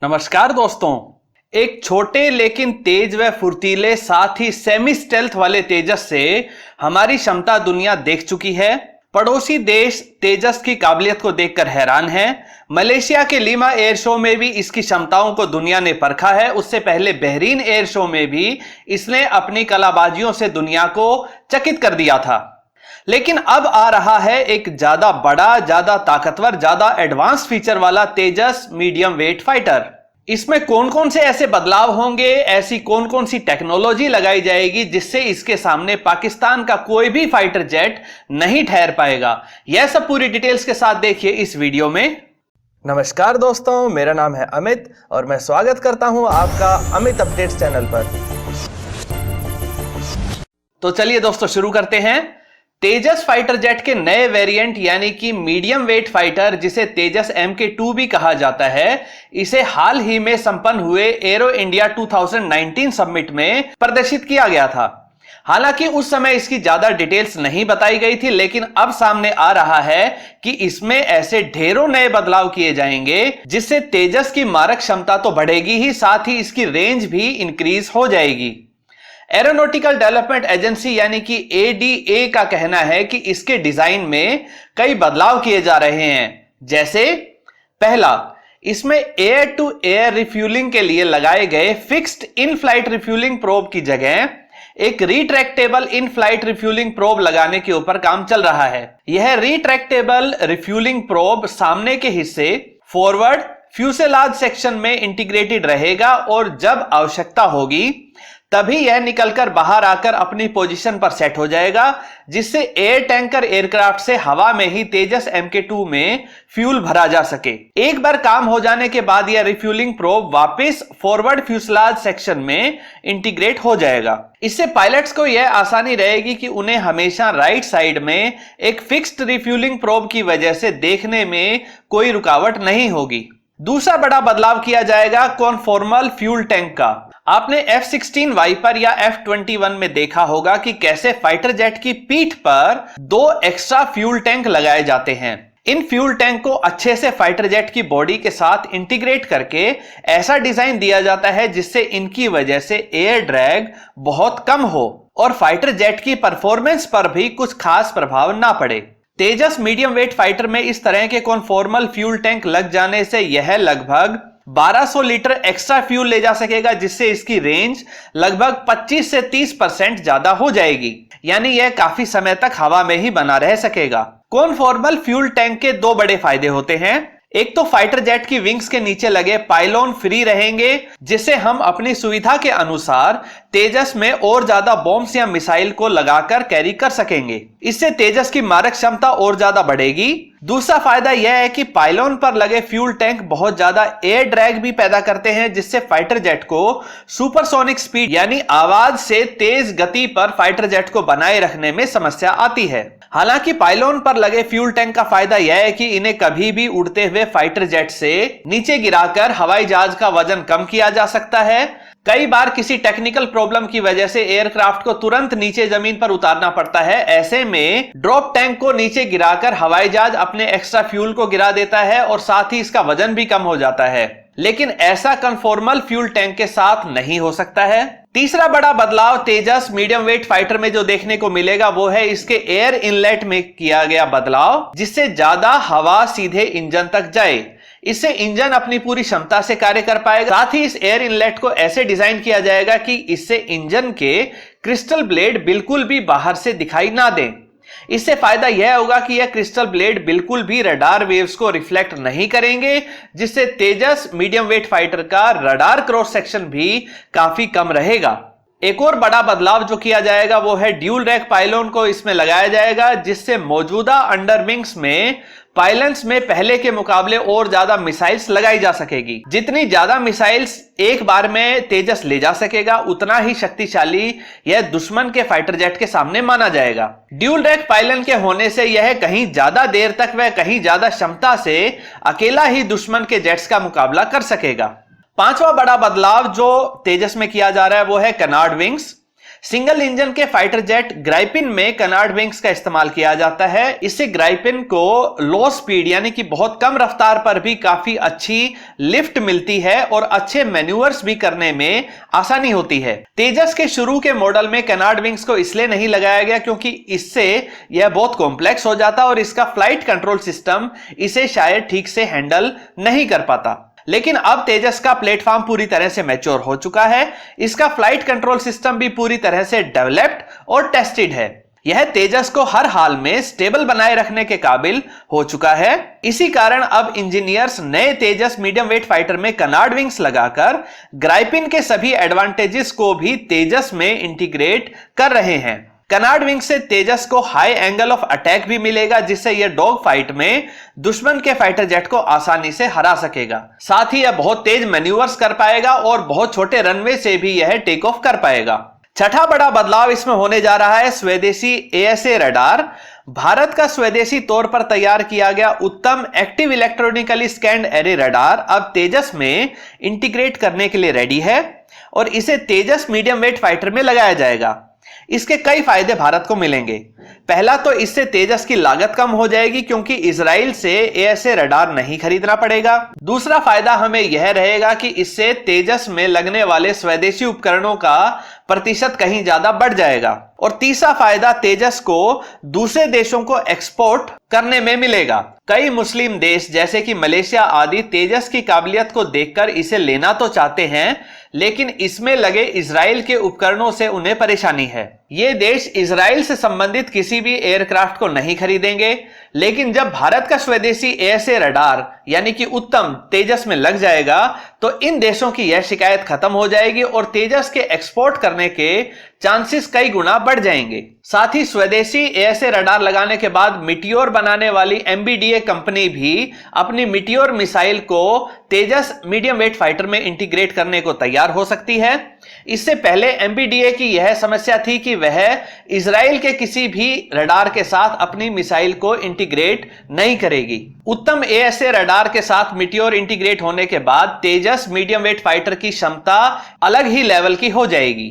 नमस्कार दोस्तों। एक छोटे लेकिन तेज व फुर्तीले साथ ही सेमी स्टेल्थ वाले तेजस से हमारी क्षमता दुनिया देख चुकी है। पड़ोसी देश तेजस की काबिलियत को देखकर हैरान है। मलेशिया के लीमा एयर शो में भी इसकी क्षमताओं को दुनिया ने परखा है। उससे पहले बहरीन एयर शो में भी इसने अपनी कलाबाजियों से दुनिया को चकित कर दिया था। लेकिन अब आ रहा है एक ज्यादा बड़ा, ज्यादा ताकतवर, ज्यादा एडवांस फीचर वाला तेजस मीडियम वेट फाइटर। इसमें कौन कौन से ऐसे बदलाव होंगे, ऐसी कौन कौन सी टेक्नोलॉजी लगाई जाएगी जिससे इसके सामने पाकिस्तान का कोई भी फाइटर जेट नहीं ठहर पाएगा, यह सब पूरी डिटेल्स के साथ देखिए इस वीडियो में। नमस्कार दोस्तों, मेरा नाम है अमित और मैं स्वागत करता हूं आपका अमित अपडेट्स चैनल पर। तो चलिए दोस्तों शुरू करते हैं। तेजस फाइटर जेट के नए वेरिएंट यानी कि मीडियम वेट फाइटर, जिसे तेजस MK2 भी कहा जाता है, इसे हाल ही में संपन्न हुए एरो इंडिया 2019 समिट में प्रदर्शित किया गया था। हालांकि उस समय इसकी ज्यादा डिटेल्स नहीं बताई गई थी, लेकिन अब सामने आ रहा है कि इसमें ऐसे ढेरों नए बदलाव किए जाएंगे जिससे तेजस की मारक क्षमता तो बढ़ेगी ही, साथ ही इसकी रेंज भी इंक्रीज हो जाएगी। एरोनॉटिकल डेवलपमेंट एजेंसी यानी कि ADA का कहना है कि इसके डिजाइन में कई बदलाव किए जा रहे हैं। जैसे पहला, इसमें एयर टू एयर रिफ्यूलिंग के लिए लगाए गए fixed in flight refuelling probe की जगह एक retractable in flight refuelling probe लगाने के ऊपर काम चल रहा है। यह रिट्रैक्टेबल रिफ्यूलिंग प्रोब सामने के हिस्से फॉरवर्ड फ्यूसेलाज सेक्शन में इंटीग्रेटेड रहेगा और जब आवश्यकता होगी तभी यह निकलकर बाहर आकर अपनी पोजीशन पर सेट हो जाएगा, जिससे एयर टैंकर एयरक्राफ्ट से हवा में ही तेजस MK2 में फ्यूल भरा जा सके। एक बार काम हो जाने के बाद यह रिफ्यूलिंग प्रोब वापस फॉरवर्ड फ्यूसलाज सेक्शन में इंटीग्रेट हो जाएगा। इससे पायलट्स को यह आसानी रहेगी कि उन्हें हमेशा राइट साइड में एक फिक्स्ड रिफ्यूलिंग प्रोब की वजह से देखने में कोई रुकावट नहीं होगी। दूसरा बड़ा बदलाव किया जाएगा कॉन्फॉर्मल फ्यूल टैंक का। आपने F-16 वाइपर या F-21 में देखा होगा कि कैसे फाइटर जेट की पीठ पर दो एक्स्ट्रा फ्यूल टैंक लगाए जाते हैं। इन फ्यूल टैंक को अच्छे से फाइटर जेट की बॉडी के साथ इंटीग्रेट करके ऐसा डिजाइन दिया जाता है जिससे इनकी वजह से एयर ड्रैग बहुत कम हो और फाइटर जेट की परफॉर्मेंस पर भी कुछ खास प्रभाव ना पड़े। तेजस मीडियम वेट फाइटर में इस तरह के कॉन्फॉर्मल फ्यूल टैंक लग जाने से यह लगभग 1200 लीटर एक्स्ट्रा फ्यूल ले जा सकेगा, जिससे इसकी रेंज लगभग 25 से 30% ज्यादा हो जाएगी, यानी यह काफी समय तक हवा में ही बना रह सकेगा। कॉन्फॉर्मल फ्यूल टैंक के दो बड़े फायदे होते हैं। एक तो फाइटर जेट की विंग्स के नीचे लगे पाइलोन फ्री रहेंगे, जिससे हम अपनी सुविधा के अनुसार तेजस में और ज्यादा बॉम्ब्स या मिसाइल को लगाकर कैरी कर सकेंगे। इससे तेजस की मारक क्षमता और ज्यादा बढ़ेगी। दूसरा फायदा यह है कि पाइलोन पर लगे फ्यूल टैंक बहुत ज्यादा एयर ड्रैग भी पैदा करते हैं, जिससे फाइटर जेट को सुपरसोनिक स्पीड यानी आवाज से तेज गति पर फाइटर जेट को बनाए रखने में समस्या आती है। हालांकि पाइलोन पर लगे फ्यूल टैंक का फायदा यह है कि इन्हें कभी भी उड़ते हुए फाइटर जेट से नीचे गिराकर हवाई जहाज का वजन कम किया जा सकता है। कई बार किसी टेक्निकल प्रॉब्लम की वजह से एयरक्राफ्ट को तुरंत नीचे जमीन पर उतारना पड़ता है। ऐसे में ड्रॉप टैंक को नीचे गिराकर हवाई जहाज अपने एक्स्ट्रा फ्यूल को गिरा देता है और साथ ही इसका वजन भी कम हो जाता है। लेकिन ऐसा कन्फॉर्मल फ्यूल टैंक के साथ नहीं हो सकता है। तीसरा बड़ा बदलाव तेजस मीडियम वेट फाइटर में जो देखने को मिलेगा वो है इसके एयर इनलेट में किया गया बदलाव, जिससे ज्यादा हवा सीधे इंजन तक जाए। इससे इंजन अपनी पूरी क्षमता से कार्य कर पाएगा। साथ ही इस एयर इनलेट को ऐसे डिजाइन किया जाएगा कि इससे इंजन के क्रिस्टल ब्लेड बिल्कुल भी बाहर से दिखाई ना दें। इससे फायदा यह होगा कि यह क्रिस्टल ब्लेड बिल्कुल भी रडार वेव्स को रिफ्लेक्ट नहीं करेंगे, जिससे तेजस मीडियम वेट फाइटर का रडार क्रॉस सेक्शन भी काफी कम रहेगा। एक और बड़ा बदलाव जो किया जाएगा वो है ड्यूल रैक पाइलोन को इसमें लगाया जाएगा, जिससे मौजूदा अंडरविंग्स में पाइलन्स में पहले के मुकाबले और ज्यादा मिसाइल्स लगाई जा सकेगी। जितनी ज्यादा मिसाइल्स एक बार में तेजस ले जा सकेगा, उतना ही शक्तिशाली यह दुश्मन के फाइटर जेट के सामने माना जाएगा। ड्यूल रैक पाइलन के होने से यह कहीं ज्यादा देर तक व कहीं ज्यादा क्षमता से अकेला ही दुश्मन के जेट्स का मुकाबला कर सकेगा। पांचवा बड़ा बदलाव जो तेजस में किया जा रहा है वो है कनार्ड विंग्स। सिंगल इंजन के फाइटर जेट ग्राइपिन में कनार्ड विंग्स का इस्तेमाल किया जाता है। इससे ग्राइपिन को लो स्पीड यानी कि बहुत कम रफ्तार पर भी काफी अच्छी लिफ्ट मिलती है और अच्छे मैन्यूवर्स भी करने में आसानी होती है। तेजस के शुरू के मॉडल में कनार्ड विंग्स को इसलिए नहीं लगाया गया क्योंकि इससे यह बहुत कॉम्प्लेक्स हो जाता और इसका फ्लाइट कंट्रोल सिस्टम इसे शायद ठीक से हैंडल नहीं कर पाता। लेकिन अब तेजस का प्लेटफॉर्म पूरी तरह से मैच्योर हो चुका है। इसका फ्लाइट कंट्रोल सिस्टम भी पूरी तरह से डेवलप्ड और टेस्टेड है। यह तेजस को हर हाल में स्टेबल बनाए रखने के काबिल हो चुका है। इसी कारण अब इंजीनियर्स नए तेजस मीडियम वेट फाइटर में कनार्ड विंग्स लगाकर ग्राइपिन के सभी एडवांटेजेस को भी तेजस में इंटीग्रेट कर रहे हैं। कनार्ड विंग से तेजस को हाई एंगल ऑफ अटैक भी मिलेगा, जिससे यह डॉग फाइट में दुश्मन के फाइटर जेट को आसानी से हरा सकेगा। साथ ही यह बहुत तेज मैन्यूवर्स कर पाएगा और बहुत छोटे रनवे से भी यह टेक ऑफ कर पाएगा। छठा बड़ा बदलाव इसमें होने जा रहा है स्वदेशी ASA रडार। भारत का स्वदेशी तौर पर तैयार किया गया उत्तम active electronically scanned array radar अब तेजस में इंटीग्रेट करने के लिए रेडी है और इसे तेजस मीडियम वेट फाइटर में लगाया जाएगा। इसके कई फायदे भारत को मिलेंगे। पहला तो इससे तेजस की लागत कम हो जाएगी क्योंकि इजराइल से ASA रडार नहीं खरीदना पड़ेगा। दूसरा फायदा हमें यह रहेगा कि इससे तेजस में लगने वाले स्वदेशी उपकरणों का प्रतिशत कहीं ज्यादा बढ़ जाएगा। और तीसरा फायदा तेजस को दूसरे देशों को एक्सपोर्ट करने में मिलेगा। कई मुस्लिम देश जैसे कि मलेशिया आदि तेजस की काबिलियत को देखकर इसे लेना तो चाहते हैं, लेकिन इसमें लगे इजराइल के उपकरणों से उन्हें परेशानी है। ये देश इजराइल से संबंधित किसी भी एयरक्राफ्ट को नहीं खरीदेंगे, लेकिन जब भारत का स्वदेशी ASA रडार यानी कि उत्तम तेजस में लग जाएगा तो इन देशों की यह शिकायत खत्म हो जाएगी और तेजस के एक्सपोर्ट करने के चांसेस कई गुना बढ़ जाएंगे। साथ ही स्वदेशी ASA रडार लगाने के बाद मिटियोर बनाने वाली MBDA कंपनी भी अपनी मिटियोर मिसाइल को तेजस मीडियम वेट फाइटर में इंटीग्रेट करने को तैयार हो सकती है। इससे पहले MBDA की यह समस्या थी कि वह इजराइल के किसी भी रडार के साथ अपनी मिसाइल को इंटीग्रेट नहीं करेगी। उत्तम ASA रडार के साथ मिटियोर इंटीग्रेट होने के बाद तेजस मीडियम वेट फाइटर की क्षमता अलग ही लेवल की हो जाएगी।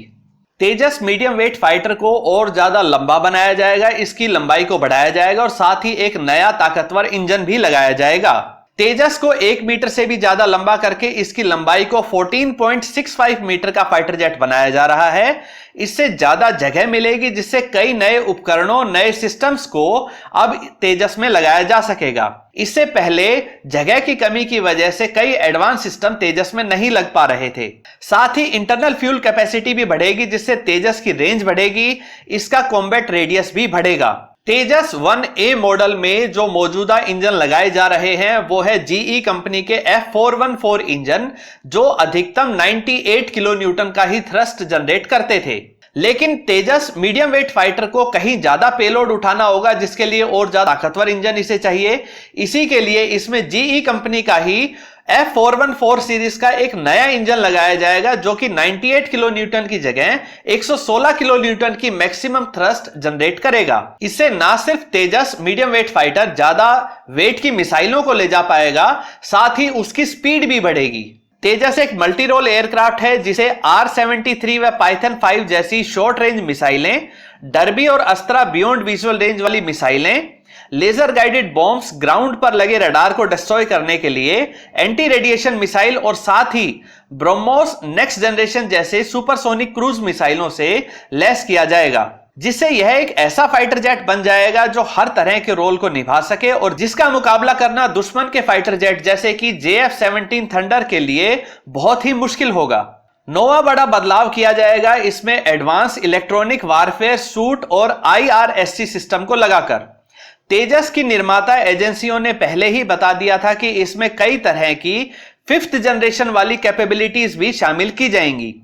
तेजस मीडियम वेट फाइटर को और ज्यादा लंबा बनाया जाएगा, इसकी लंबाई को बढ़ाया जाएगा और साथ ही एक नया ताकतवर इंजन भी लगाया जाएगा। तेजस को 1 मीटर से भी ज्यादा लंबा करके इसकी लंबाई को 14.65 मीटर का फाइटर जेट बनाया जा रहा है। इससे ज्यादा जगह मिलेगी, जिससे कई नए उपकरणों, नए सिस्टम्स को अब तेजस में लगाया जा सकेगा। इससे पहले जगह की कमी की वजह से कई एडवांस सिस्टम तेजस में नहीं लग पा रहे थे। साथ ही इंटरनल फ्यूल कैपेसिटी भी बढ़ेगी, जिससे तेजस की रेंज बढ़ेगी, इसका कॉम्बैट रेडियस भी बढ़ेगा। तेजस 1A मॉडल में जो मौजूदा इंजन लगाए जा रहे हैं वो है GE कंपनी के F414 इंजन, जो अधिकतम 98 किलो न्यूटन का ही थ्रस्ट जनरेट करते थे। लेकिन तेजस मीडियम वेट फाइटर को कहीं ज्यादा पेलोड उठाना होगा, जिसके लिए और ज्यादा ताकतवर इंजन इसे चाहिए। इसी के लिए इसमें GE कंपनी का ही F414 सीरीज का एक नया इंजन लगाया जाएगा, जो कि 98 किलो न्यूटन की जगह 116 किलो न्यूटन की मैक्सिमम थ्रस्ट जनरेट करेगा। इससे ना सिर्फ तेजस मीडियम वेट फाइटर ज्यादा वेट की मिसाइलों को ले जा पाएगा, साथ ही उसकी स्पीड भी बढ़ेगी। तेजस एक मल्टी रोल एयरक्राफ्ट है, जिसे R-73 व पाइथन 5 जैसी शॉर्ट रेंज मिसाइलें, डर्बी और अस्त्रा बियॉन्ड विजुअल रेंज वाली मिसाइलें, लेजर गाइडेड बॉम्ब्स, ग्राउंड पर लगे रडार को डिस्ट्रॉय करने के लिए एंटी रेडिएशन मिसाइल और साथ ही ब्रह्मोस नेक्स्ट जनरेशन जैसे सुपरसोनिक क्रूज मिसाइलों से लैस किया जाएगा, जिससे यह एक ऐसा फाइटर जेट बन जाएगा जो हर तरह के रोल को निभा सके और जिसका मुकाबला करना दुश्मन के फाइटर जेट जैसे कि JF-17 थंडर के लिए बहुत ही मुश्किल होगा। नौवां बड़ा बदलाव किया जाएगा इसमें एडवांस इलेक्ट्रॉनिक वारफेयर सूट और IRST सिस्टम को लगाकर। तेजस की निर्माता एजेंसियों ने पहले ही बता दिया था कि इसमें कई तरह की 5th जनरेशन वाली कैपेबिलिटीज भी शामिल की जाएंगी।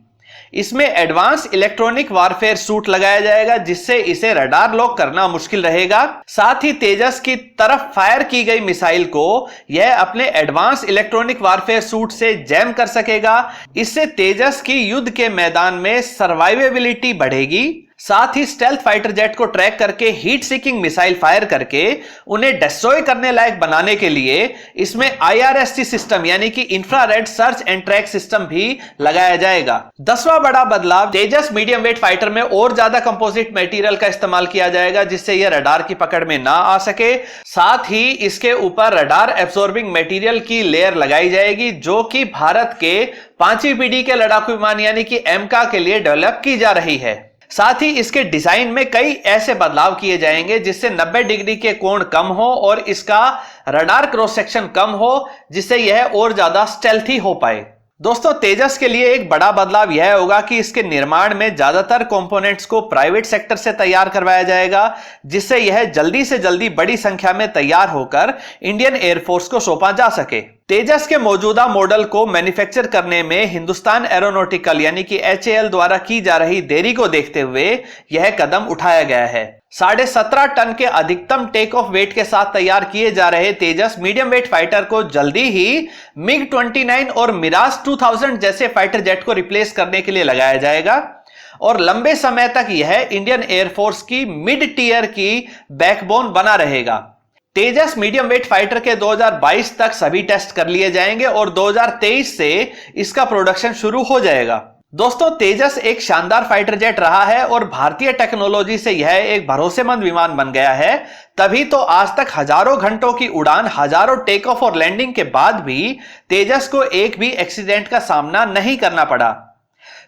इसमें एडवांस इलेक्ट्रॉनिक वारफेयर सूट लगाया जाएगा, जिससे इसे रडार लॉक करना मुश्किल रहेगा। साथ ही तेजस की तरफ फायर की गई मिसाइल को यह अपने एडवांस इलेक्ट्रॉनिक वारफेयर सूट से जैम कर सकेगा। इससे तेजस की युद्ध के मैदान में सर्वाइवेबिलिटी बढ़ेगी। साथ ही स्टेल्थ फाइटर जेट को ट्रैक करके हीट सीकिंग मिसाइल फायर करके उन्हें डिस्ट्रॉय करने लायक बनाने के लिए इसमें IRST सिस्टम यानी कि infrared search and track system भी लगाया जाएगा। 10वां बड़ा बदलाव, तेजस मीडियम वेट फाइटर में और ज्यादा कंपोजिट मटेरियल का इस्तेमाल किया जाएगा जिससे यह रडार की पकड़ में ना आ सके। साथ ही इसके ऊपर रडार एब्सॉर्बिंग मटेरियल की लेयर लगाई जाएगी जो कि भारत के 5वीं पीढ़ी के लड़ाकू विमान यानी कि एमका के लिए डेवलप की जा रही है। साथ ही इसके डिजाइन में कई ऐसे बदलाव किए जाएंगे जिससे 90 डिग्री के कोण कम हो और इसका रडार क्रॉस सेक्शन कम हो जिससे यह और ज्यादा स्टेल्थी हो पाए। दोस्तों, तेजस के लिए एक बड़ा बदलाव यह होगा कि इसके निर्माण में ज्यादातर कंपोनेंट्स को प्राइवेट सेक्टर से तैयार करवाया जाएगा जिससे यह जल्दी से जल्दी बड़ी संख्या में तैयार होकर इंडियन एयरफोर्स को सौंपा जा सके। तेजस के मौजूदा मॉडल को मैन्युफैक्चर करने में हिंदुस्तान एरोनॉटिकल यानी कि HAL द्वारा की जा रही देरी को देखते हुए यह कदम उठाया गया है। 17.5 टन के अधिकतम टेक ऑफ वेट के साथ तैयार किए जा रहे तेजस मीडियम वेट फाइटर को जल्दी ही MiG-29 और मिराज 2000 जैसे फाइटर जेट को रिप्लेस करने के लिए लगाया जाएगा और लंबे समय तक यह इंडियन एयरफोर्स की मिड टीयर की बैकबोन बना रहेगा। तेजस मीडियम वेट फाइटर के 2022 तक सभी टेस्ट कर लिए जाएंगे और 2023 से इसका प्रोडक्शन शुरू हो जाएगा। दोस्तों, तेजस एक शानदार फाइटर जेट रहा है और भारतीय टेक्नोलॉजी से यह एक भरोसेमंद विमान बन गया है। तभी तो आज तक हजारों घंटों की उड़ान, हजारों टेक ऑफ और लैंडिंग के बाद भी तेजस को एक भी एक्सीडेंट का सामना नहीं करना पड़ा।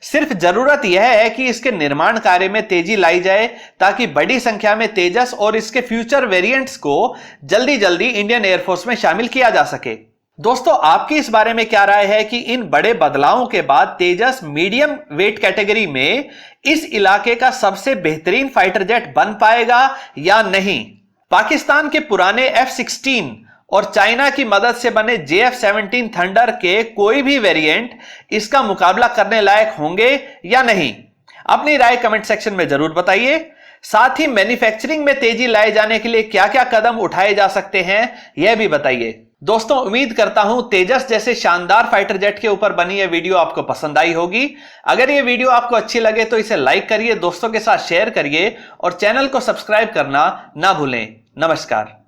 सिर्फ जरूरत यह है कि इसके निर्माण कार्य में तेजी लाई जाए ताकि बड़ी संख्या में तेजस और इसके फ्यूचर वेरिएंट्स को जल्दी जल्दी इंडियन एयरफोर्स में शामिल किया जा सके। दोस्तों, आपकी इस बारे में क्या राय है कि इन बड़े बदलावों के बाद तेजस मीडियम वेट कैटेगरी में इस इलाके का सबसे बेहतरीन फाइटर जेट बन पाएगा या नहीं? पाकिस्तान के पुराने F-16 और चाइना की मदद से बने JF-17 थंडर के कोई भी वेरिएंट इसका मुकाबला करने लायक होंगे या नहीं? अपनी राय कमेंट सेक्शन में जरूर बताइए। साथ ही मैन्युफैक्चरिंग में तेजी लाए जाने के लिए क्या क्या कदम उठाए जा सकते हैं यह भी बताइए। दोस्तों, उम्मीद करता हूं तेजस जैसे शानदार फाइटर जेट के ऊपर बनी यह वीडियो आपको पसंद आई होगी। अगर यह वीडियो आपको अच्छी लगे तो इसे लाइक करिए, दोस्तों के साथ शेयर करिए और चैनल को सब्सक्राइब करना ना भूलें। नमस्कार।